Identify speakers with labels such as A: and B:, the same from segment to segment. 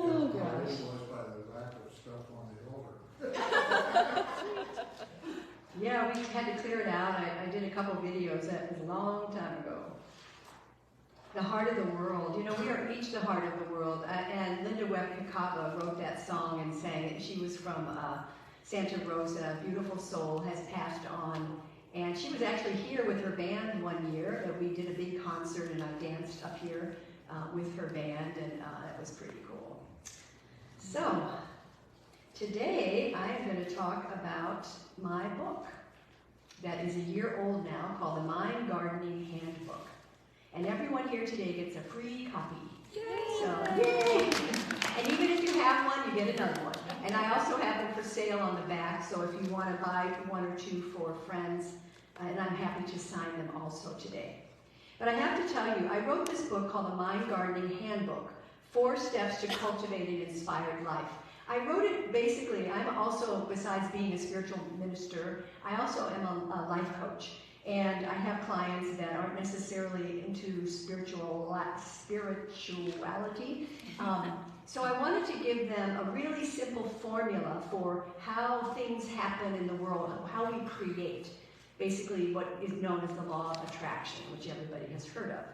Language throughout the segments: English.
A: Oh, gosh.
B: Was by the lack of stuff on the altar.
A: Yeah, we had to clear it out. I did a couple videos. That was a long time ago. The heart of the world. You know, we are each the heart of the world. And Linda Webb Kakava wrote that song and sang it. She was from Santa Rosa, beautiful soul, has passed on. And she was actually here with her band one year. That we did a big concert, and I danced up here with her band, and that was pretty cool. So, today I am going to talk about my book that is a year old now, called The Mind Gardening Handbook. And everyone here today gets a free copy. Yay! So, yay! And even if you have one, you get another one. And I also have them for sale on the back, so if you want to buy one or two for friends, and I'm happy to sign them also today. But I have to tell you, I wrote this book called The Mind Gardening Handbook, 4 Steps to Cultivate an Inspired Life. I wrote it basically, I'm also, besides being a spiritual minister, I also am a life coach. And I have clients that aren't necessarily into spirituality. So I wanted to give them a really simple formula for how things happen in the world, how we create. Basically what is known as the law of attraction, which everybody has heard of.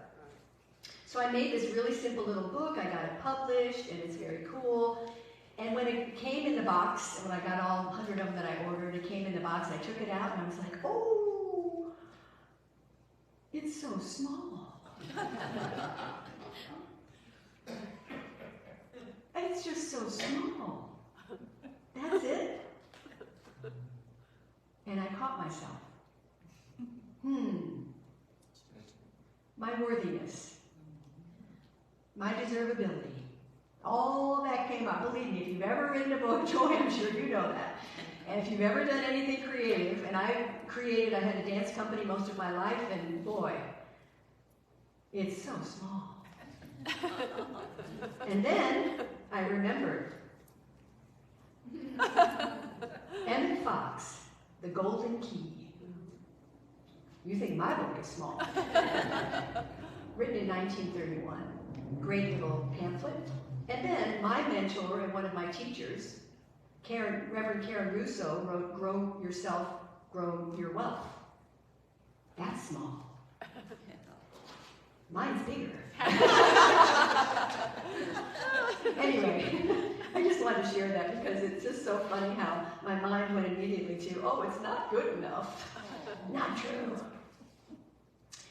A: So I made this really simple little book. I got it published, and it's very cool. And when it came in the box, when I got all 100 of them that I ordered, it came in the box, I took it out, and I was like, oh, it's so small. It's just so small. That's it. And I caught myself. My worthiness, my deservability, all that came up. Believe me, if you've ever written a book, Joy, I'm sure you know that. And if you've ever done anything creative, and I had a dance company most of my life, and boy, it's so small. And then I remembered Emmett Fox, The Golden Key. You think my book is small. Written in 1931. Great little pamphlet. And then my mentor and one of my teachers, Reverend Karen Russo, wrote Grow Yourself, Grow Your Wealth. That's small. Mine's bigger. Anyway, I just wanted to share that because it's just so funny how my mind went immediately to, oh, it's not good enough. Not true.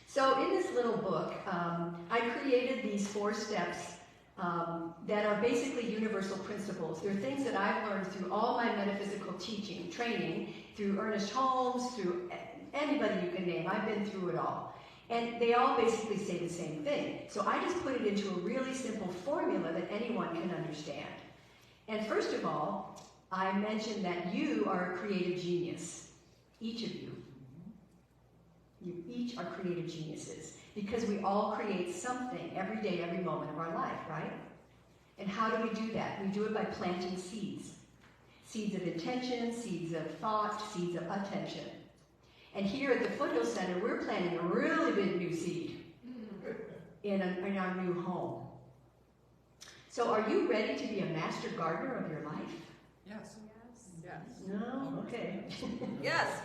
A: So in this little book, I created these 4 steps that are basically universal principles. They're things that I've learned through all my metaphysical teaching, training, through Ernest Holmes, through anybody you can name. I've been through it all. And they all basically say the same thing. So I just put it into a really simple formula that anyone can understand. And first of all, I mentioned that you are a creative genius. Each of you. You each are creative geniuses because we all create something every day, every moment of our life, right? And how do we do that? We do it by planting seeds. Seeds of intention, seeds of thought, seeds of attention. And here at the Foothill Center, we're planting a really big new seed in our new home. So are you ready to be a master gardener of your life?
C: Yes.
D: Yes.
A: No? Okay.
D: Yes.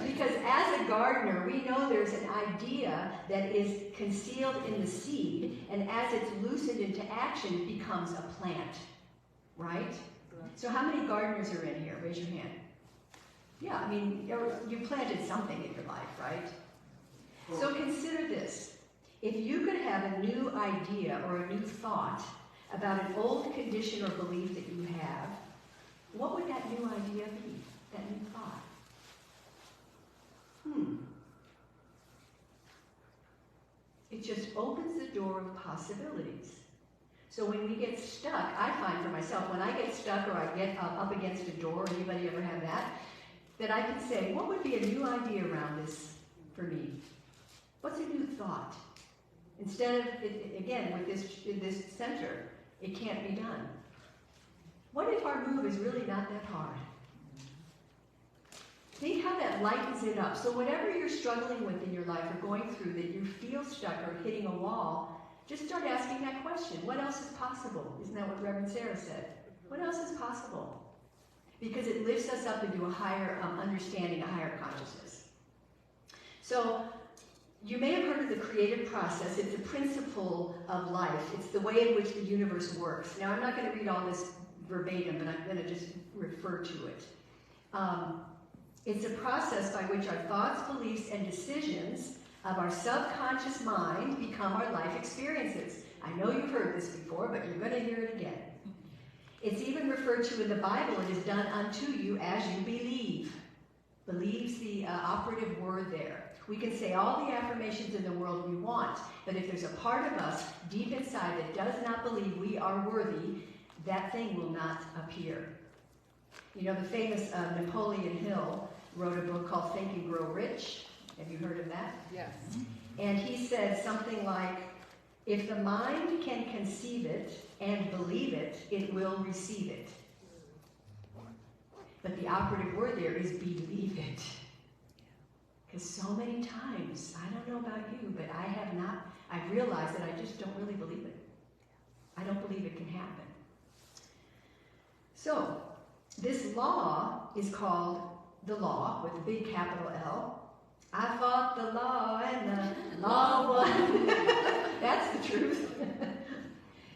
A: Because as a gardener, we know there's an idea that is concealed in the seed, and as it's loosened into action, it becomes a plant, right? So how many gardeners are in here? Raise your hand. Yeah, I mean, you planted something in your life, right? So consider this. If you could have a new idea or a new thought about an old condition or belief that you have, what would that new idea be, that new thought? It just opens the door of possibilities. So when we get stuck, I find for myself, when I get stuck or I get up against a door, anybody ever have that? That I can say, what would be a new idea around this for me? What's a new thought? Instead of, again, with this center, it can't be done. What if our move is really not that hard? Think how that lightens it up. So whatever you're struggling with in your life or going through that you feel stuck or hitting a wall, just start asking that question. What else is possible? Isn't that what Reverend Sarah said? What else is possible? Because it lifts us up into a higher understanding, a higher consciousness. So, you may have heard of the creative process. It's a principle of life. It's the way in which the universe works. Now, I'm not going to read all this verbatim, but I'm going to just refer to it. It's a process by which our thoughts, beliefs, and decisions of our subconscious mind become our life experiences. I know you've heard this before, but you're going to hear it again. It's even referred to in the Bible. It is done unto you as you believe. Believe's the operative word there. We can say all the affirmations in the world we want, but if there's a part of us deep inside that does not believe we are worthy, that thing will not appear. You know, the famous Napoleon Hill wrote a book called Think and Grow Rich. Have you heard of that?
C: Yes.
A: And he said something like, if the mind can conceive it and believe it, it will receive it. But the operative word there is believe it. Because so many times, I don't know about you, but I've realized that I just don't really believe it. I don't believe it can happen. So, this law is called the law, with a big capital L. I fought the law and the law won. That's the truth.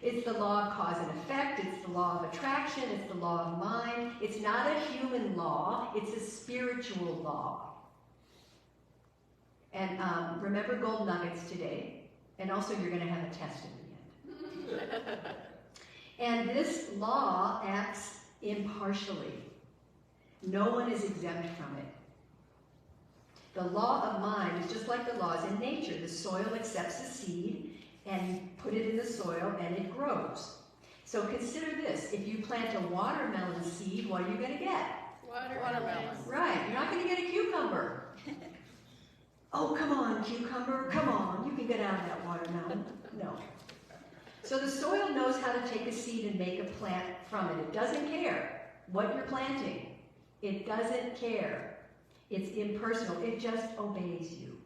A: It's the law of cause and effect. It's the law of attraction. It's the law of mind. It's not a human law. It's a spiritual law. And remember gold nuggets today. And also you're going to have a test in the end. And this law acts impartially. No one is exempt from it. The law of mind is just like the laws in nature. The soil accepts the seed, and you put it in the soil, and it grows. So consider this. If you plant a watermelon seed, what are you going to get?
C: Watermelon.
A: Right. You're not going to get a cucumber. Oh, come on, cucumber. Come on. You can get out of that watermelon. No. So the soil knows how to take a seed and make a plant from it. It doesn't care what you're planting. It doesn't care. It's impersonal. It just obeys you.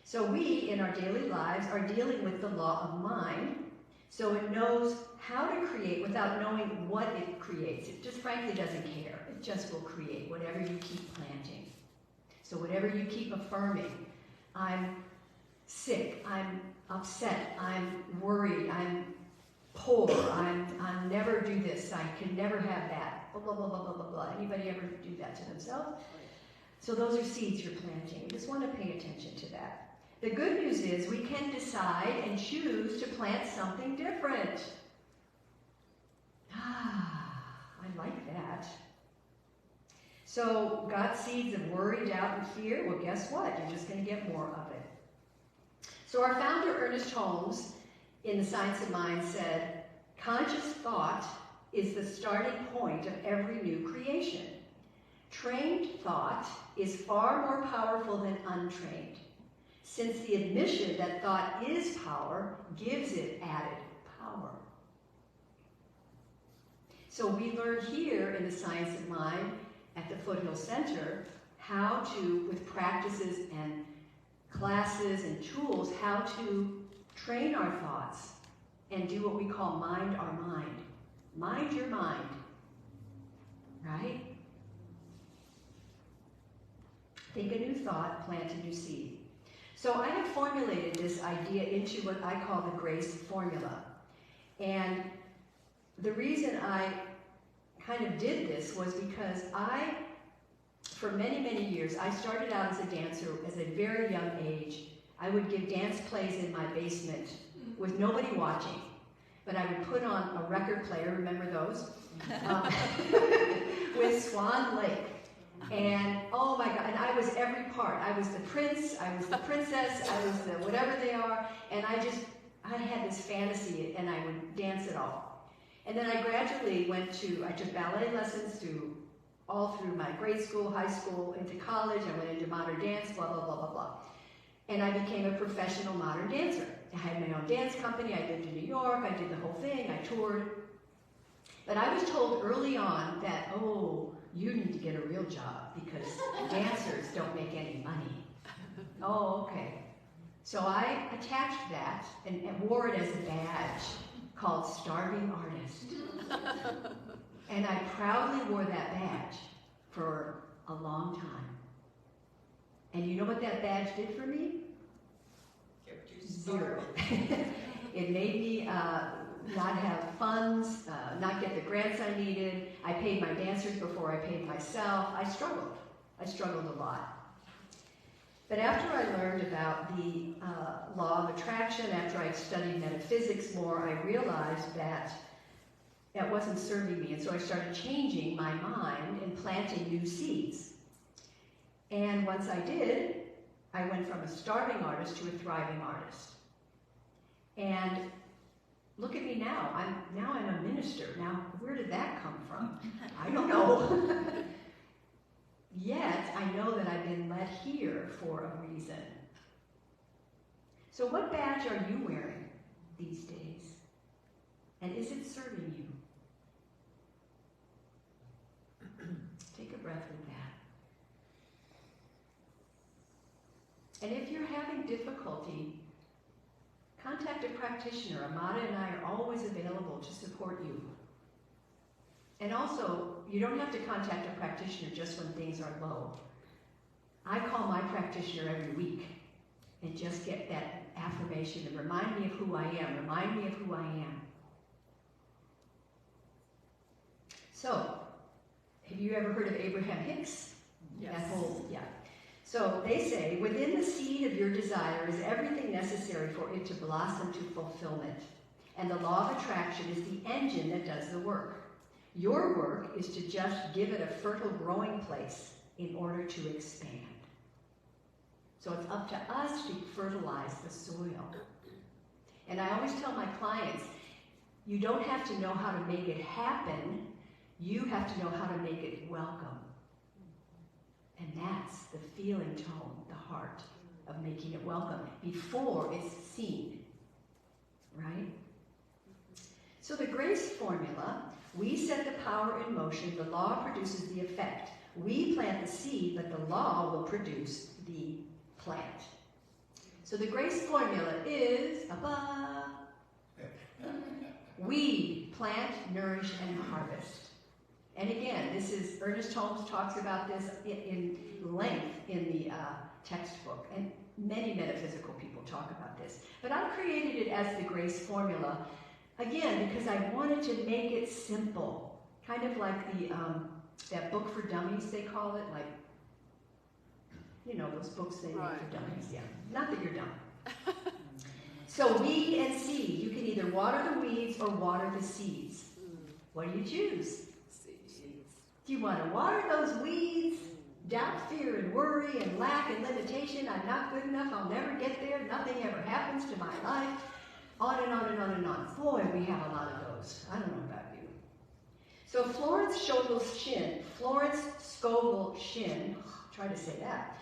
A: So we, in our daily lives, are dealing with the law of mind. So it knows how to create without knowing what it creates. It just frankly doesn't care. It just will create whatever you keep planting. So whatever you keep affirming, I'm sick, I'm upset, I'm worried, I'm poor, I'm never do this, I can never have that, blah, blah, blah, blah, blah, blah, blah. Anybody ever do that to themselves? So those are seeds you're planting. We just want to pay attention to that. The good news is we can decide and choose to plant something different. I like that. So God's seeds of worry, doubt, and fear, well, guess what? You're just going to get more of it. So our founder, Ernest Holmes, in The Science of Mind said, conscious thought is the starting point of every new creation. Trained thought is far more powerful than untrained, since the admission that thought is power gives it added power. So we learn here in The Science of Mind at the Foothill Center how to, with practices and classes and tools, how to train our thoughts and do what we call mind our mind. Mind your mind, right? Think a new thought, plant a new seed. So I have formulated this idea into what I call the GRACE formula. And the reason I kind of did this was because for many, many years, I started out as a dancer at a very young age. I would give dance plays in my basement with nobody watching. But I would put on a record player, remember those? With Swan Lake. And oh my God, and I was every part. I was the prince, I was the princess, I was the whatever they are, and I had this fantasy and I would dance it all. And then I gradually I took ballet lessons all through my grade school, high school, into college. I went into modern dance, blah, blah, blah, blah, blah. And I became a professional modern dancer. I had my own dance company, I lived in New York, I did the whole thing, I toured. But I was told early on that, oh, you need to get a real job because dancers don't make any money. Oh, okay. So I attached that and wore it as a badge called Starving Artist. And I proudly wore that badge for a long time. And you know what that badge did for me? Zero. It made me not have funds, not get the grants I needed. I paid my dancers before I paid myself. I struggled a lot. But after I learned about the law of attraction, after I studied metaphysics more, I realized that that wasn't serving me. And so I started changing my mind and planting new seeds. And once I did, I went from a starving artist to a thriving artist. And look at me now. I'm a minister. Now, where did that come from? I don't know. Yet, I know that I've been led here for a reason. So what badge are you wearing these days? And is it serving you? Take a breath with that. And if you're having difficulty, contact a practitioner. Amada and I are always available to support you. And also, you don't have to contact a practitioner just when things are low. I call my practitioner every week and just get that affirmation and remind me of who I am. Remind me of who I am. So, have you ever heard of Abraham Hicks?
C: Yes.
A: Yeah. So they say, within the seed of your desire is everything necessary for it to blossom to fulfillment. And the law of attraction is the engine that does the work. Your work is to just give it a fertile growing place in order to expand. So it's up to us to fertilize the soil. And I always tell my clients, you don't have to know how to make it happen, you have to know how to make it welcome. And that's the feeling tone, the heart of making it welcome before it's seen, right? So the grace formula, we set the power in motion, the law produces the effect. We plant the seed, but the law will produce the plant. So the grace formula is, weed, plant, nourish, and harvest. And again, this is, Ernest Holmes talks about this in length in the textbook, and many metaphysical people talk about this. But I created it as the grace formula, again, because I wanted to make it simple. Kind of like the that book for dummies, they call it, like, you know, those books they make for dummies, yeah. Not that you're dumb. So weed and seed, you can either water the weeds or water the seeds. What do you choose? Do you want to water those weeds? Doubt, fear, and worry, and lack, and limitation. I'm not good enough. I'll never get there. Nothing ever happens to my life. On and on and on and on. Boy, we have a lot of those. I don't know about you. So Florence Scovel Shinn, try to say that,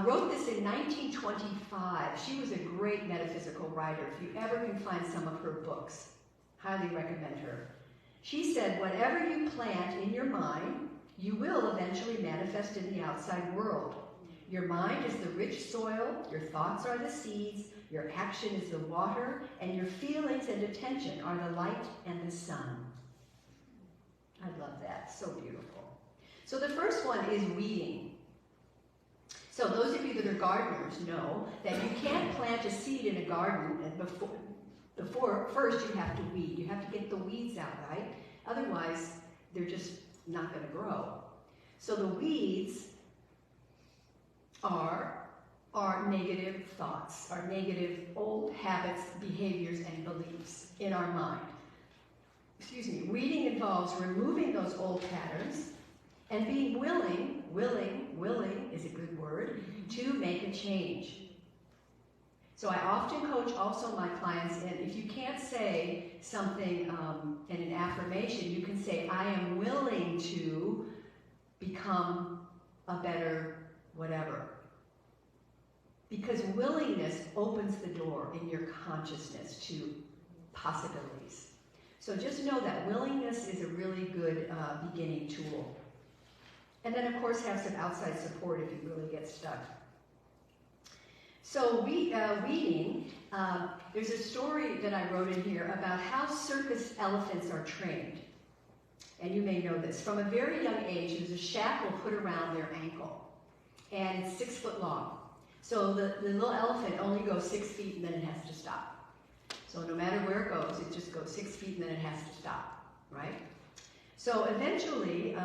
A: wrote this in 1925. She was a great metaphysical writer. If you ever can find some of her books, highly recommend her. She said, whatever you plant in your mind, you will eventually manifest in the outside world. Your mind is the rich soil, your thoughts are the seeds, your action is the water, and your feelings and attention are the light and the sun. I love that, so beautiful. So the first one is weeding. So those of you that are gardeners know that you can't plant a seed in a garden before first you have to weed. You have to get the weeds out, right? Otherwise, they're just not going to grow. So the weeds are negative thoughts, are negative old habits, behaviors, and beliefs in our mind. Excuse me. Weeding involves removing those old patterns and being willing is a good word, to make a change. So I often coach also my clients, and if you can't say something in an affirmation, you can say, I am willing to become a better whatever. Because willingness opens the door in your consciousness to possibilities. So just know that willingness is a really good beginning tool. And then, of course, have some outside support if you really get stuck. So weeding, there's a story that I wrote in here about how circus elephants are trained. And you may know this. From a very young age, there's a shackle put around their ankle. And it's 6 foot long. So the little elephant only goes 6 feet and then it has to stop. So no matter where it goes, it just goes 6 feet and then it has to stop, right? So eventually,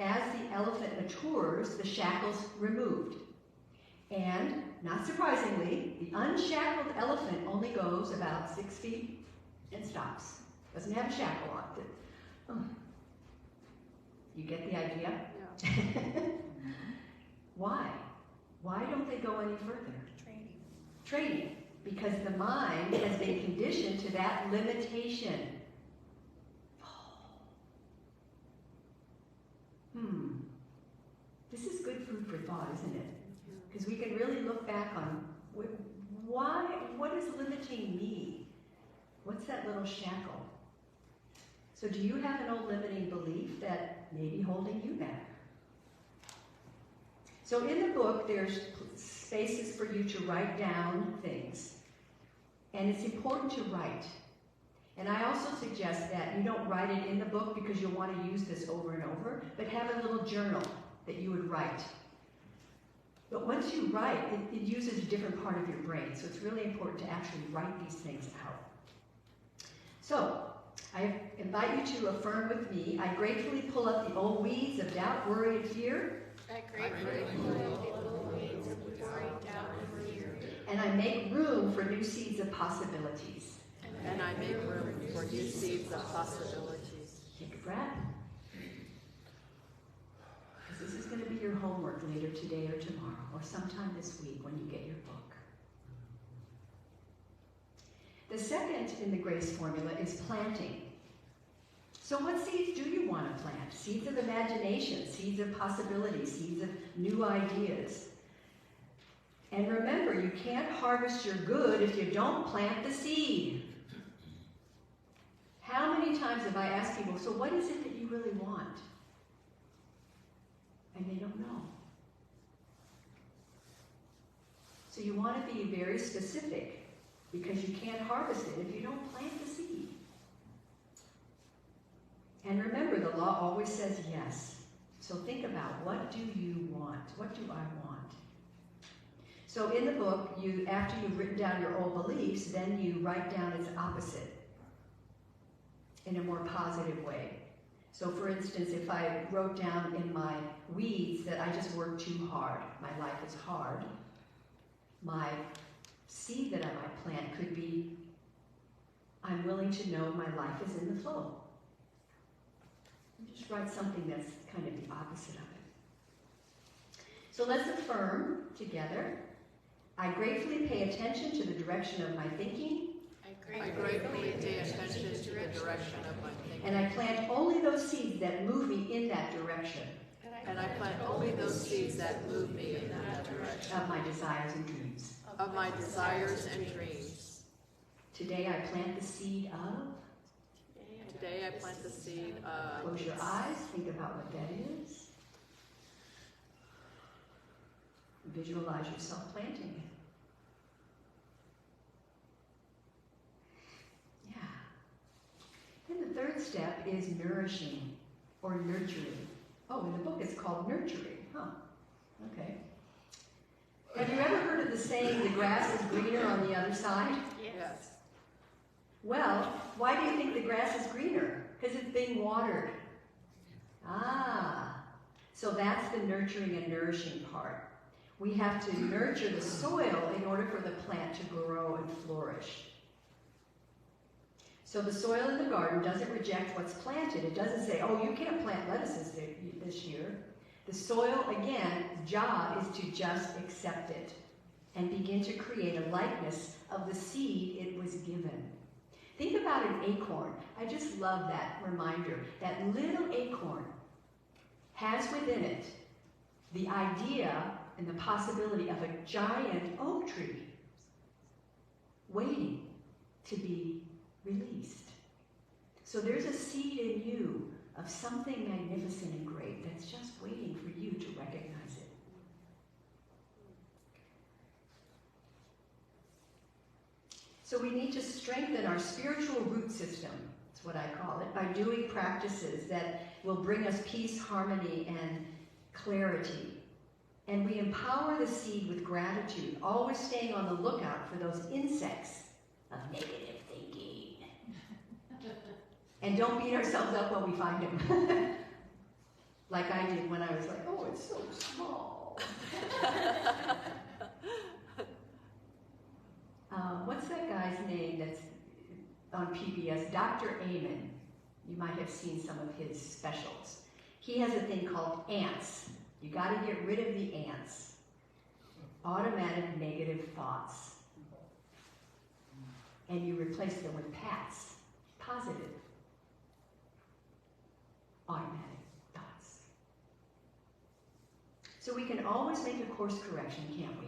A: as the elephant matures, the shackle's removed. And, not surprisingly, the unshackled elephant only goes about 6 feet and stops. Doesn't have a shackle on it. Oh. You get the idea? Yeah. Why? Why don't they go any further?
C: Training.
A: Training. Because the mind has been conditioned to that limitation. This is good food for thought, isn't it? Because we can really look back on what is limiting me? What's that little shackle? So do you have an old limiting belief that may be holding you back? So in the book, there's spaces for you to write down things. And it's important to write. And I also suggest that you don't write it in the book because you'll want to use this over and over, but have a little journal that you would write. But once you write, it uses a different part of your brain, so it's really important to actually write these things out. So, I invite you to affirm with me, I gratefully pull up the old weeds of doubt, worry, and fear.
C: I gratefully pull up the old weeds of worry, doubt, and fear.
A: And I make room for new seeds of possibilities.
D: And I make room for new seeds of possibilities.
A: Take a breath. Because this is going to be your homework later today or tomorrow, or sometime this week when you get your book. The second in the GRACE formula is planting. So what seeds do you want to plant? Seeds of imagination, seeds of possibility, seeds of new ideas. And remember, you can't harvest your good if you don't plant the seed. How many times have I asked people, so what is it that you really want? And they don't know. So you want to be very specific because you can't harvest it if you don't plant the seed. And remember, the law always says yes. So think about, what do you want? What do I want? So in the book, after you've written down your old beliefs, then you write down its opposite in a more positive way. So for instance, if I wrote down in my weeds that I just work too hard, my life is hard, my seed that I might plant could be, I'm willing to know my life is in the flow. And just write something that's kind of the opposite of it. So let's affirm together. I gratefully pay attention to the direction of my thinking.
D: I gratefully pay attention to the direction of my thinking.
A: And I plant only those seeds that move me in that direction.
D: And I plant only those seeds that move me in that direction.
A: Of my desires and dreams.
D: Of my desires and dreams.
A: Today I plant the seed of.
D: Today I plant the seed of.
A: Close your eyes, think about what that is. Visualize yourself planting it. Yeah. Then the third step is nourishing or nurturing. Oh, in the book it's called nurturing. Huh. Okay. Have you ever heard of the saying, the grass is greener on the other side?
D: Yes.
A: Well, why do you think the grass is greener? Because it's being watered. Ah, so that's the nurturing and nourishing part. We have to nurture the soil in order for the plant to grow and flourish. So the soil in the garden doesn't reject what's planted. It doesn't say, oh, you can't plant lettuces this year. The soil, again, job is to just accept it and begin to create a likeness of the seed it was given. Think about an acorn. I just love that reminder. That little acorn has within it the idea and the possibility of a giant oak tree waiting to be released. So there's a seed in you of something magnificent and great that's just waiting for you to recognize it. So we need to strengthen our spiritual root system, that's what I call it, by doing practices that will bring us peace, harmony, and clarity. And we empower the seed with gratitude, always staying on the lookout for those insects of negative thinking. And don't beat ourselves up when we find them. Like I did when I was like, oh, it's so small. What's that guy's name that's on PBS? Dr. Amen. You might have seen some of his specials. He has a thing called ants. You got to get rid of the ants. Automatic negative thoughts. And you replace them with PATs. Positive. Automatic thoughts. So we can always make a course correction, can't we?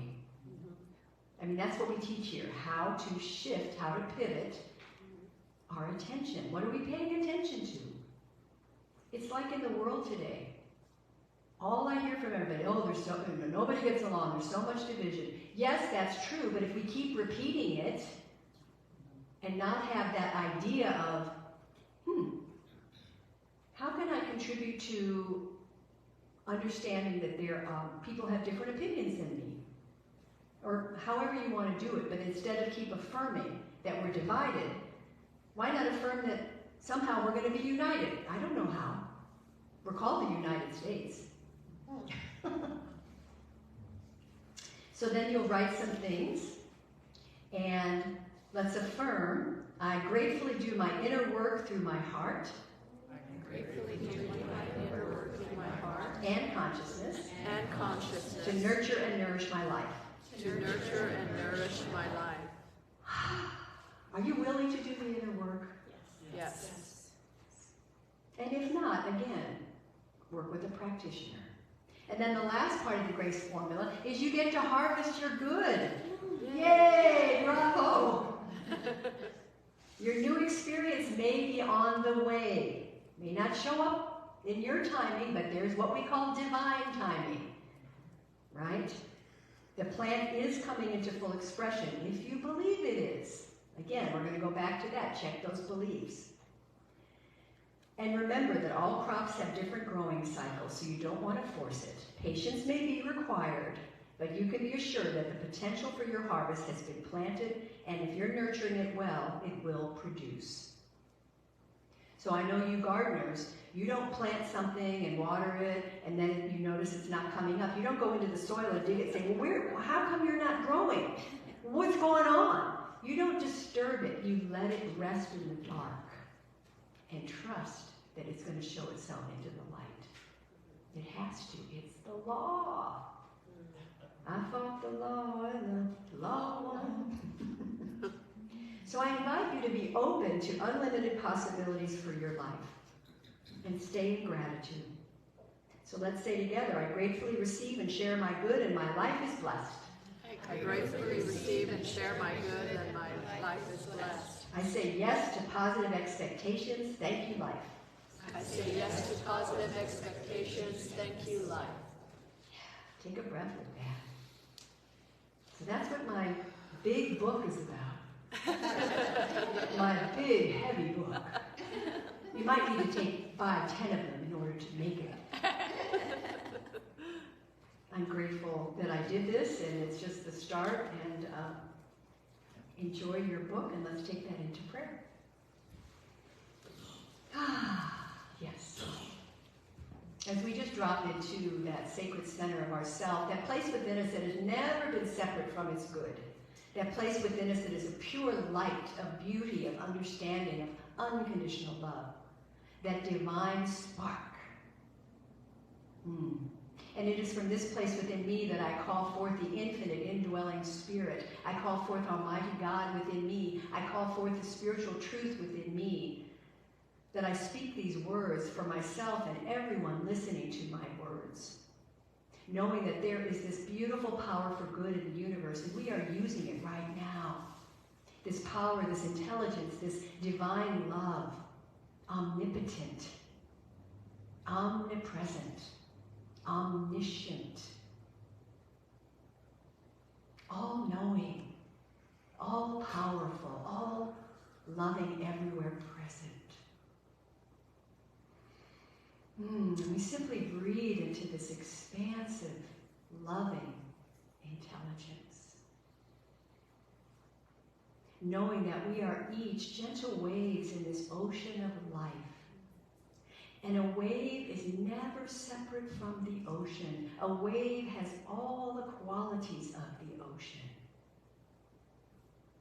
A: I mean, that's what we teach here. How to shift, how to pivot our attention. What are we paying attention to? It's like in the world today. All I hear from everybody, oh, nobody gets along, there's so much division. Yes, that's true, but if we keep repeating it and not have that idea of, how can I contribute to understanding that people have different opinions than me? Or however you want to do it, but instead of keep affirming that we're divided, why not affirm that somehow we're going to be united? I don't know how. We're called the United States. So then you'll write some things, and let's affirm, I gratefully do my inner work through my heart.
D: Gratefully do my inner work through my heart
A: And consciousness.
D: and consciousness
A: To nurture and nourish my life.
D: to nurture and nourish my life.
A: Are you willing to do the inner work?
D: Yes.
A: And if not, again, work with a practitioner. And then the last part of the grace formula is you get to harvest your good. Yay! Bravo! Your new experience may be on the way. May not show up in your timing, but there's what we call divine timing. Right? The plan is coming into full expression if you believe it is. Again, we're going to go back to that. Check those beliefs. And remember that all crops have different growing cycles, so you don't want to force it. Patience may be required, but you can be assured that the potential for your harvest has been planted, and if you're nurturing it well, it will produce. So I know you gardeners, you don't plant something and water it, and then you notice it's not coming up. You don't go into the soil and dig it and say, well, how come you're not growing? What's going on? You don't disturb it. You let it rest in the dark and trust that it's going to show itself into the light. It has to. It's the law. I fought the law and the law won. So I invite you to be open to unlimited possibilities for your life and stay in gratitude. So let's say together, I gratefully receive and share my good and my life is blessed.
D: I gratefully receive and share my good, and my life is blessed.
A: I say yes to positive expectations. Thank you, life.
D: I say yes to positive expectations. Thank you, life.
A: Take a breath with that. So that's what my big book is about. My big, heavy book. You might need to take 5, 10 of them in order to make it. I'm grateful that I did this, and it's just the start, and enjoy your book, and let's take that into prayer. Yes. As we just drop into that sacred center of ourself, that place within us that has never been separate from its good, that place within us that is a pure light of beauty, of understanding, of unconditional love, that divine spark. And it is from this place within me that I call forth the infinite indwelling spirit. I call forth Almighty God within me. I call forth the spiritual truth within me. That I speak these words for myself and everyone listening to my words. Knowing that there is this beautiful power for good in the universe, and we are using it right now. This power, this intelligence, this divine love, omnipotent, omnipresent, omniscient, all-knowing, all powerful, all loving, everywhere present. We simply breathe into this expansive, loving intelligence, knowing that we are each gentle waves in this ocean of life. And a wave is never separate from the ocean. A wave has all the qualities of the ocean.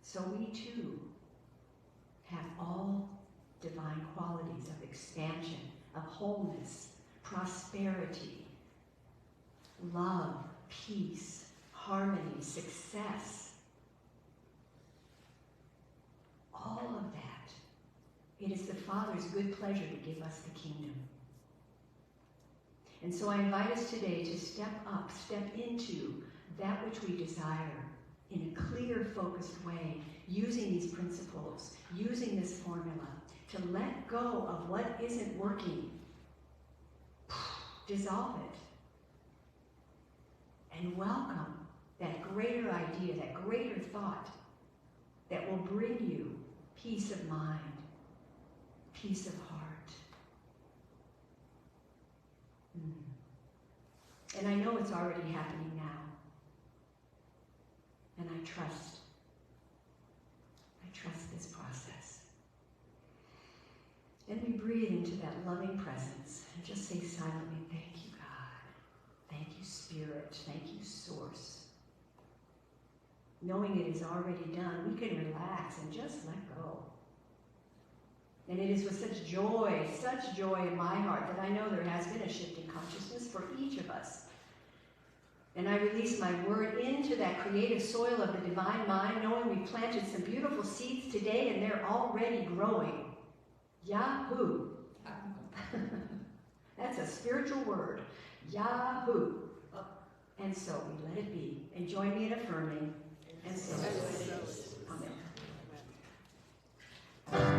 A: So we too have all divine qualities of expansion, of wholeness, prosperity, love, peace, harmony, success. All of that. It is the Father's good pleasure to give us the kingdom. And so I invite us today to step up, step into that which we desire in a clear, focused way, using these principles, using this formula, to let go of what isn't working, dissolve it, and welcome that greater idea, that greater thought that will bring you peace of mind, peace of heart. And I know it's already happening now. And I trust this process. And we breathe into that loving presence and just say silently, thank you, God. Thank you, Spirit. Thank you, Source. Knowing it is already done, we can relax and just let go. And it is with such joy in my heart that I know there has been a shift in consciousness for each of us. And I release my word into that creative soil of the divine mind, knowing we planted some beautiful seeds today and they're already growing. Yahoo! That's a spiritual word. Yahoo! And so we let it be. And join me in affirming.